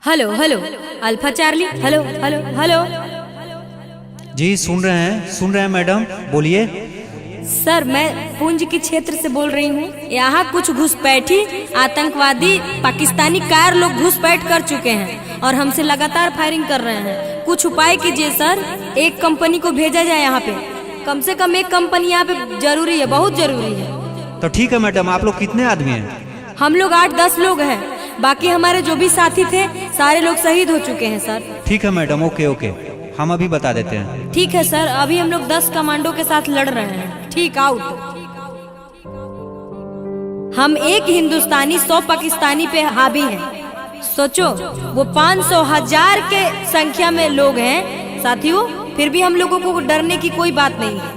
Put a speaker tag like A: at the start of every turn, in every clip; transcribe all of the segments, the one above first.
A: Hello hello alpha Charlie, hello hello hello.
B: जी सुन रहे हैं मैडम, बोलिए।
A: सर मैं पुंज के क्षेत्र से बोल रही हूँ। यहाँ कुछ घुसपैठी आतंकवादी पाकिस्तानी कार लोग घुसपैठ कर चुके हैं और हमसे लगातार फायरिंग कर रहे हैं। कुछ उपाय कीजिए सर, एक कंपनी को भेजा जाए यहाँ पे। कम से कम एक कंपनी यहाँ पे जरूरी है, बहुत जरूरी है।
B: तो ठीक है मैडम, आप लोग कितने आदमी हैं?
A: हम लोग 8-10 लोग हैं, बाकी हमारे जो भी साथी थे सारे लोग शहीद हो चुके हैं सर।
B: ठीक है मैडम, ओके ओके, हम अभी बता देते हैं।
A: ठीक है सर, अभी हम लोग 10 कमांडो के साथ लड़ रहे हैं। ठीक, आउट। हम एक हिंदुस्तानी 100 पाकिस्तानी पे हावी हैं। सोचो वो 500,000 के संख्या में लोग हैं साथियों, फिर भी हम लोगों को डरने की कोई बात नहीं है।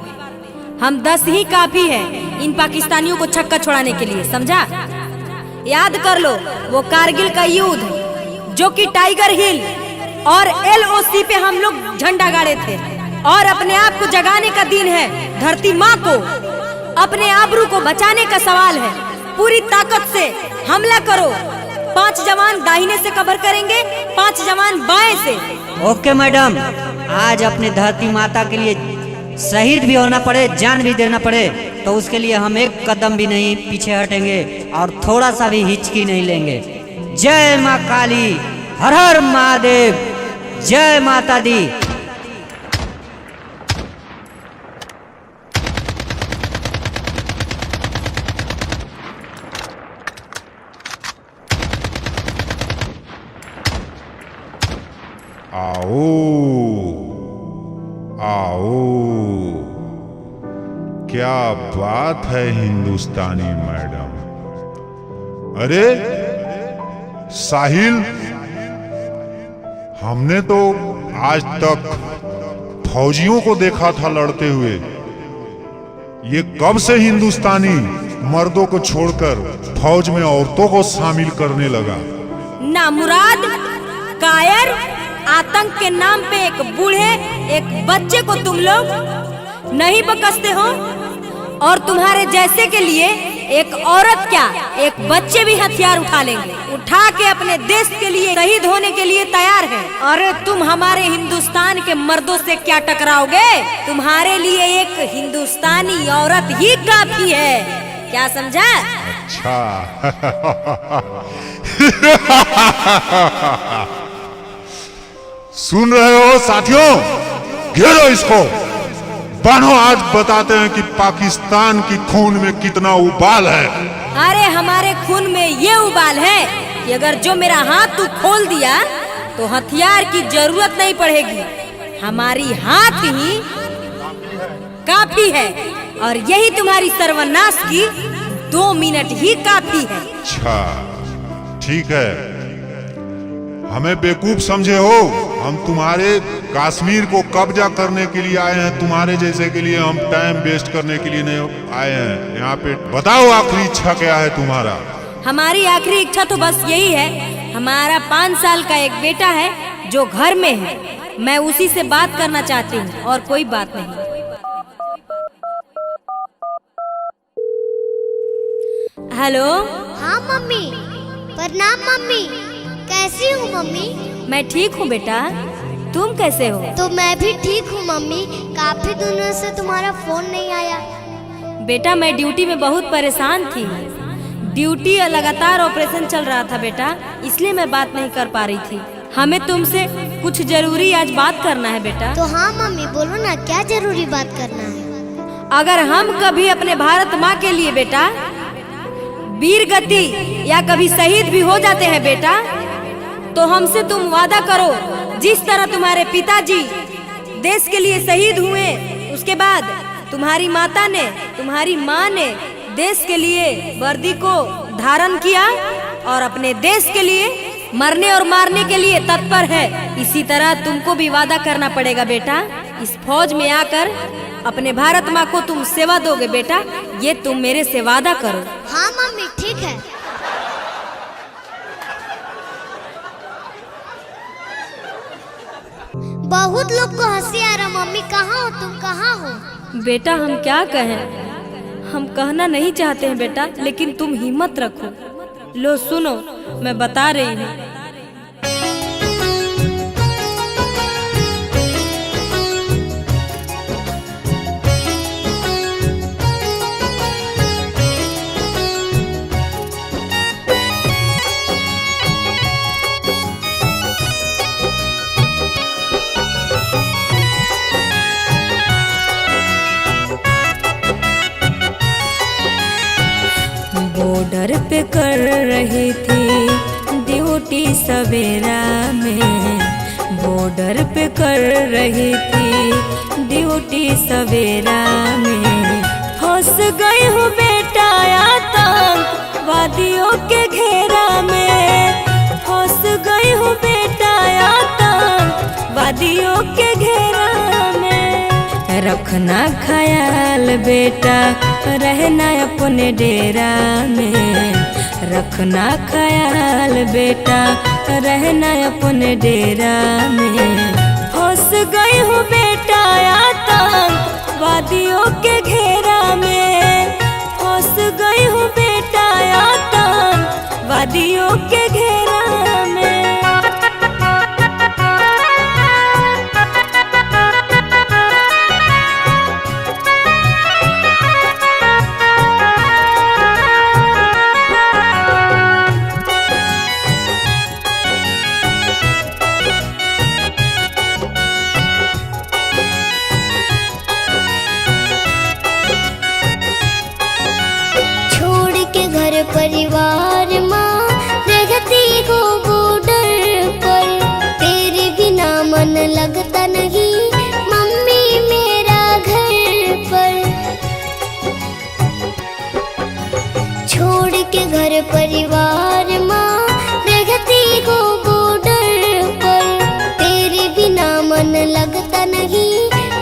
A: हम 10 ही काफी है इन पाकिस्तानियों को छक्का छोड़ाने के लिए, समझा? याद कर लो वो कारगिल का युद्ध जो कि टाइगर हिल और LOC पे हम लोग झंडा गाड़े थे। और अपने आप को जगाने का दिन है। धरती माँ को अपने आबरू को बचाने का सवाल है। पूरी ताकत से हमला करो। 5 जवान दाहिने से कवर करेंगे, 5 जवान बाएं से।
C: ओके मैडम, आज अपने धरती माता के लिए शहीद भी होना पड़े, जान भी देना पड़े, तो उसके लिए हम एक कदम भी नहीं पीछे हटेंगे और थोड़ा सा भी हिचकी नहीं लेंगे। जय माँ काली, हर हर महादेव, जय माता दी।
D: आओ आओ, क्या बात है हिंदुस्तानी मैडम। अरे साहिल, हमने तो आज तक फौजियों को देखा था लड़ते हुए, ये कब से हिंदुस्तानी मर्दों को छोड़कर फौज में औरतों को शामिल करने लगा?
A: ना मुराद, कायर, आतंक के नाम पे एक बूढ़े एक बच्चे को तुम लोग नहीं बकसते हो, और तुम्हारे जैसे के लिए एक औरत क्या एक बच्चे भी हथियार उठा लेंगे, उठा के अपने देश के लिए शहीद होने के लिए तैयार है। अरे तुम हमारे हिंदुस्तान के मर्दों से क्या टकराओगे? तुम्हारे लिए एक हिंदुस्तानी औरत ही काफी है, क्या समझा?
D: अच्छा सुन रहे हो साथियों, घेरो इसको, बानो। आज बताते हैं कि पाकिस्तान की खून में कितना उबाल है।
A: अरे हमारे खून में ये उबाल है कि अगर जो मेरा हाथ तू खोल दिया तो हथियार की जरूरत नहीं पड़ेगी, हमारी हाथ ही काफी है। और यही तुम्हारी सर्वनाश की 2 मिनट ही काफी है।
D: अच्छा ठीक है, हमें बेवकूफ समझे हो? हम तुम्हारे कश्मीर को कब्जा करने के लिए आए हैं, तुम्हारे जैसे के लिए हम टाइम वेस्ट करने के लिए नहीं आए हैं यहाँ पे। बताओ आखिरी इच्छा क्या है तुम्हारा?
A: हमारी आखिरी इच्छा तो बस यही है, हमारा 5 साल का एक बेटा है जो घर में है, मैं उसी से बात करना चाहती हूँ और कोई बात नहीं। हेलो।
E: हाँ मम्मी, प्रणाम मम्मी। कैसी हूँ मम्मी?
A: मैं ठीक हूँ बेटा, तुम कैसे हो?
E: तो मैं भी ठीक हूँ मम्मी। काफी दिनों से तुम्हारा फोन नहीं आया।
A: बेटा मैं ड्यूटी में बहुत परेशान थी, ड्यूटी लगातार ऑपरेशन चल रहा था बेटा, इसलिए मैं बात नहीं कर पा रही थी। हमें तुमसे कुछ जरूरी आज बात करना है बेटा।
E: तो हाँ मम्मी बोलो ना, क्या जरूरी बात करना है?
A: अगर हम कभी अपने भारत माँ के लिए बेटा वीर गति या कभी शहीद भी हो जाते हैं बेटा, तो हमसे तुम वादा करो, जिस तरह तुम्हारे पिताजी देश के लिए शहीद हुए, उसके बाद तुम्हारी माता ने, तुम्हारी माँ ने देश के लिए वर्दी को धारण किया और अपने देश के लिए मरने और मारने के लिए तत्पर है, इसी तरह तुमको भी वादा करना पड़ेगा बेटा। इस फौज में आकर अपने भारत माँ को तुम सेवा दोगे बेटा, ये तुम मेरे से वादा करो।
E: हाँ मम्मी ठीक है। बहुत लोग को हंसी आ रहा। मम्मी कहाँ हो तुम, कहाँ हो?
A: बेटा हम क्या कहें, हम कहना नहीं चाहते हैं बेटा, लेकिन तुम हिम्मत रखो। लो सुनो, मैं बता रही हूँ। बॉर्डर पे कर रही थी ड्यूटी सवेरा में, बॉर्डर पे कर रही थी ड्यूटी सवेरा में। फंस गई हूँ बेटा आतंकवादियों के घेरा में, फंस गई हूँ बेटा आतंकवादियों के घेरा में। रखना ख्याल बेटा रहना अपने डेरा में, रखना ख्याल बेटा रहना अपने डेरा में। फंस गई हूँ बेटा आतंकवादियों के घेरा में, फंस गई हूँ बेटा आतंकवादियों के घेरा में।
E: परिवार माँ रहती हो बॉर्डर पर, तेरे बिना मन लगता नहीं मम्मी मेरा घर पर। छोड़ के घर परिवार माँ रहती हो बॉर्डर पर, तेरे बिना मन लगता नहीं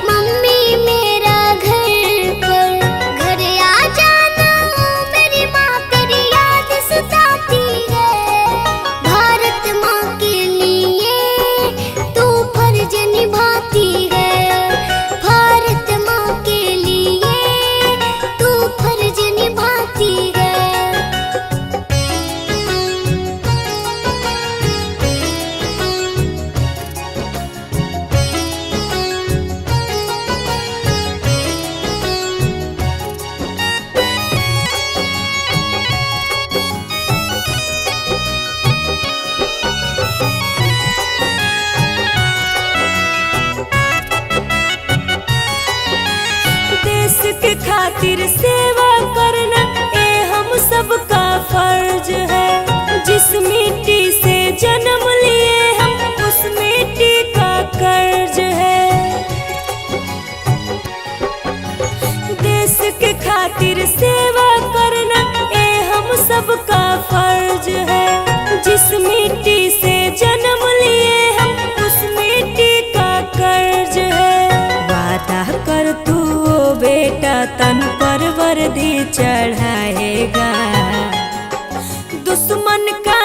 E: मम्मी मेरा घर पर। घर आ जाना मेरी माँ तेरी याद सताती है, भारत माँ के लिए तू फर्ज निभाती है, भारत माँ के लिए तू फर्ज निभाती है।
A: के खातिर सेवा करना ये हम सबका फर्ज है, जिस मिट्टी से जन्म लिए हम उस मिट्टी का कर्ज है। देश के खातिर सेवा करना ये हम सबका फर्ज है, जिस मिट्टी से जन्म लिए हम उस मिट्टी का कर्ज है। वादा कर तू बेटा तन पर वर्दी चढ़ाएगा, दुश्मन का